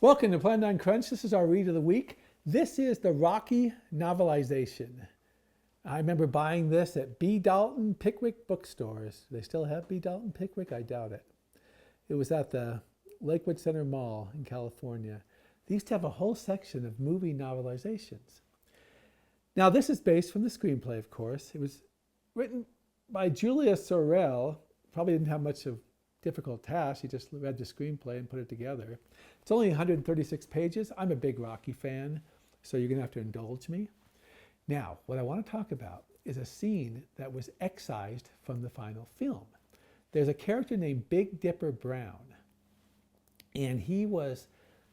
Welcome to Plan9Crunch. This is our read of the week. This is the Rocky Novelization. I remember buying this at B. Dalton Pickwick bookstores. They still have B. Dalton Pickwick? I doubt it. It was at the Lakewood Center Mall in California. They used to have a whole section of movie novelizations. Now, this is based from the screenplay, of course. It was written by Julia Sorel. Probably didn't have much of a difficult task. She just read the screenplay and put it together. It's only 136 pages. I'm a big Rocky fan, so you're going to have to indulge me. Now, what I want to talk about is a scene that was excised from the final film. There's a character named Big Dipper Brown, and he was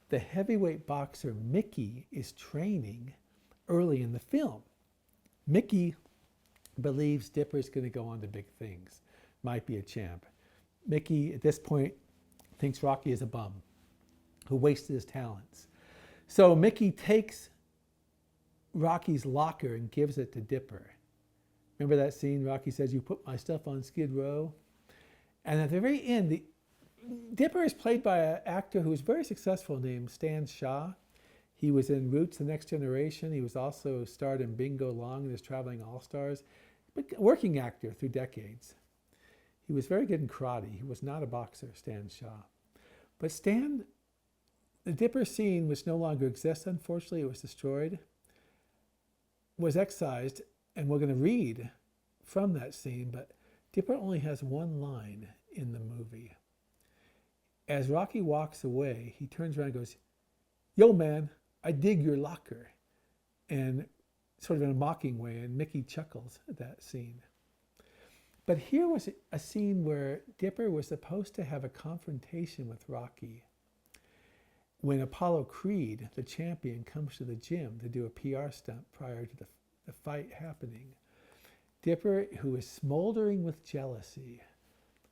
the heavyweight boxer Mickey is training early in the film. Mickey believes Dipper is going to go on to big things, might be a champ. Mickey, at this point, thinks Rocky is a bum who wasted his talents. So Mickey takes Rocky's locker and gives it to Dipper. Remember that scene? Rocky says, "You put my stuff on Skid Row." And at the very end, Dipper is played by an actor who was very successful named Stan Shaw. He was in Roots, The Next Generation. He was also starred in Bingo Long and his Traveling All-Stars. But working actor through decades. He was very good in karate. He was not a boxer, Stan Shaw. But the Dipper scene, which no longer exists, unfortunately, it was destroyed, was excised, and we're going to read from that scene, but Dipper only has one line in the movie. As Rocky walks away, he turns around and goes, "Yo, man, I dig your locker," and sort of in a mocking way, and Mickey chuckles at that scene. But here was a scene where Dipper was supposed to have a confrontation with Rocky when Apollo Creed, the champion, comes to the gym to do a PR stunt prior to the fight happening. Dipper, who is smoldering with jealousy,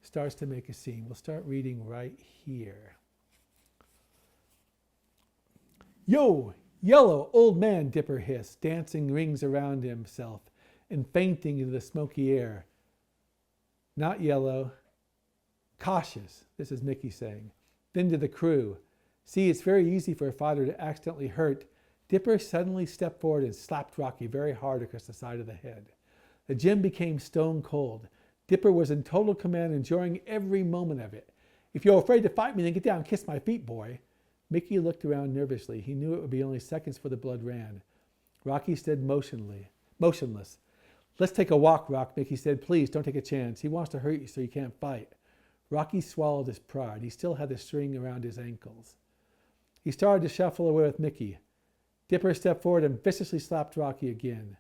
starts to make a scene. We'll start reading right here. "Yo, yellow, old man," Dipper hissed, dancing rings around himself and fainting into the smoky air. "Not yellow. Cautious," this is Mickey saying. Then to the crew, "See, it's very easy for a fighter to accidentally hurt." Dipper suddenly stepped forward and slapped Rocky very hard across the side of the head. The gym became stone cold. Dipper was in total command, enjoying every moment of it. "If you're afraid to fight me, then get down and kiss my feet, boy." Mickey looked around nervously. He knew it would be only seconds before the blood ran. Rocky stood motionless. "Let's take a walk, Rock," Mickey said. "Please, don't take a chance. He wants to hurt you so you can't fight." Rocky swallowed his pride. He still had the string around his ankles. He started to shuffle away with Mickey. Dipper stepped forward and viciously slapped Rocky again.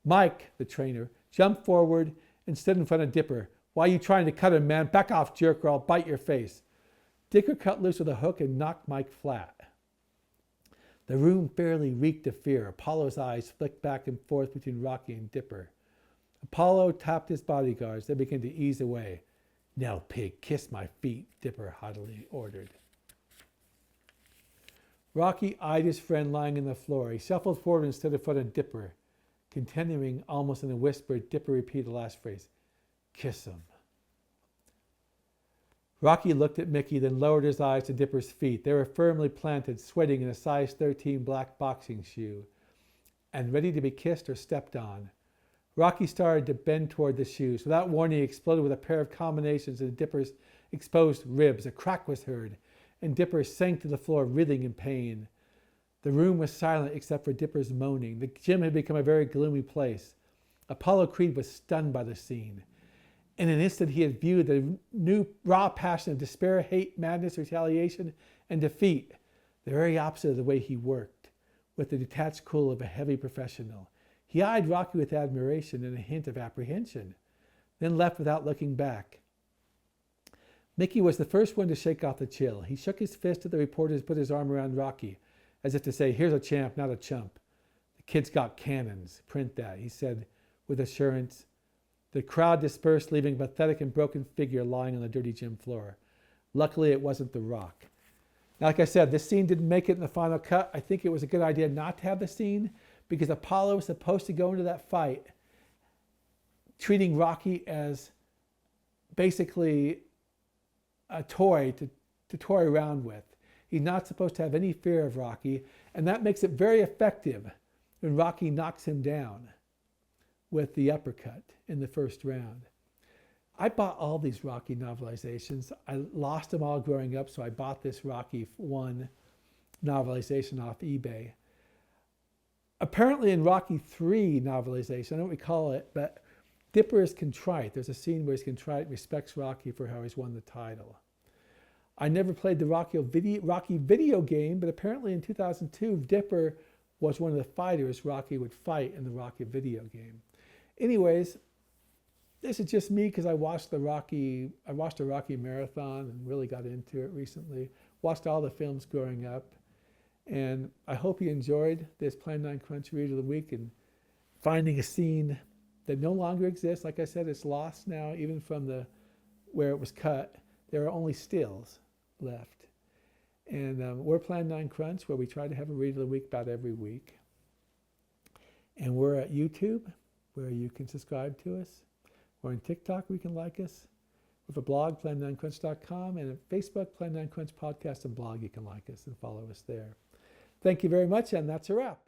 Mike, the trainer, jumped forward and stood in front of Dipper. "Why are you trying to cut him, man? Back off, jerk, or I'll bite your face." Dipper cut loose with a hook and knocked Mike flat. The room fairly reeked of fear. Apollo's eyes flicked back and forth between Rocky and Dipper. Apollo tapped his bodyguards. They began to ease away. "Now, pig, kiss my feet," Dipper haughtily ordered. Rocky eyed his friend lying on the floor. He shuffled forward and stood in front of Dipper. Continuing almost in a whisper, Dipper repeated the last phrase, "Kiss him." Rocky looked at Mickey, then lowered his eyes to Dipper's feet. They were firmly planted, sweating in a size 13 black boxing shoe, and ready to be kissed or stepped on. Rocky started to bend toward the shoes. Without warning, he exploded with a pair of combinations in Dipper's exposed ribs. A crack was heard, and Dipper sank to the floor, writhing in pain. The room was silent except for Dipper's moaning. The gym had become a very gloomy place. Apollo Creed was stunned by the scene. In an instant, he had viewed the new raw passion of despair, hate, madness, retaliation, and defeat, the very opposite of the way he worked, with the detached cool of a heavy professional. He eyed Rocky with admiration and a hint of apprehension, then left without looking back. Mickey was the first one to shake off the chill. He shook his fist at the reporters, put his arm around Rocky, as if to say, "Here's a champ, not a chump. The kid's got cannons. Print that," he said with assurance. The crowd dispersed, leaving a pathetic and broken figure lying on the dirty gym floor. Luckily, it wasn't The Rock. Now, like I said, this scene didn't make it in the final cut. I think it was a good idea not to have the scene because Apollo was supposed to go into that fight treating Rocky as basically a toy to toy around with. He's not supposed to have any fear of Rocky, and that makes it very effective when Rocky knocks him down with the uppercut in the first round. I bought all these Rocky novelizations. I lost them all growing up, so I bought this Rocky 1 novelization off eBay. Apparently in Rocky 3 novelization, I don't recall it, but Dipper is contrite. There's a scene where he's contrite, respects Rocky for how he's won the title. I never played the Rocky video game, but apparently in 2002, Dipper was one of the fighters Rocky would fight in the Rocky video game. Anyways, this is just me because I watched a Rocky marathon and really got into it recently. Watched all the films growing up. And I hope you enjoyed this Plan9Crunch Read of the Week and finding a scene that no longer exists. Like I said, it's lost now, even from where it was cut. There are only stills left. And we're Plan9Crunch, where we try to have a Read of the Week about every week. And we're at YouTube, where you can subscribe to us. We're on TikTok, where you can like us. We have a blog, Plan9Crunch.com, and at Facebook, Plan9Crunch Podcast and blog, you can like us and follow us there. Thank you very much, and that's a wrap.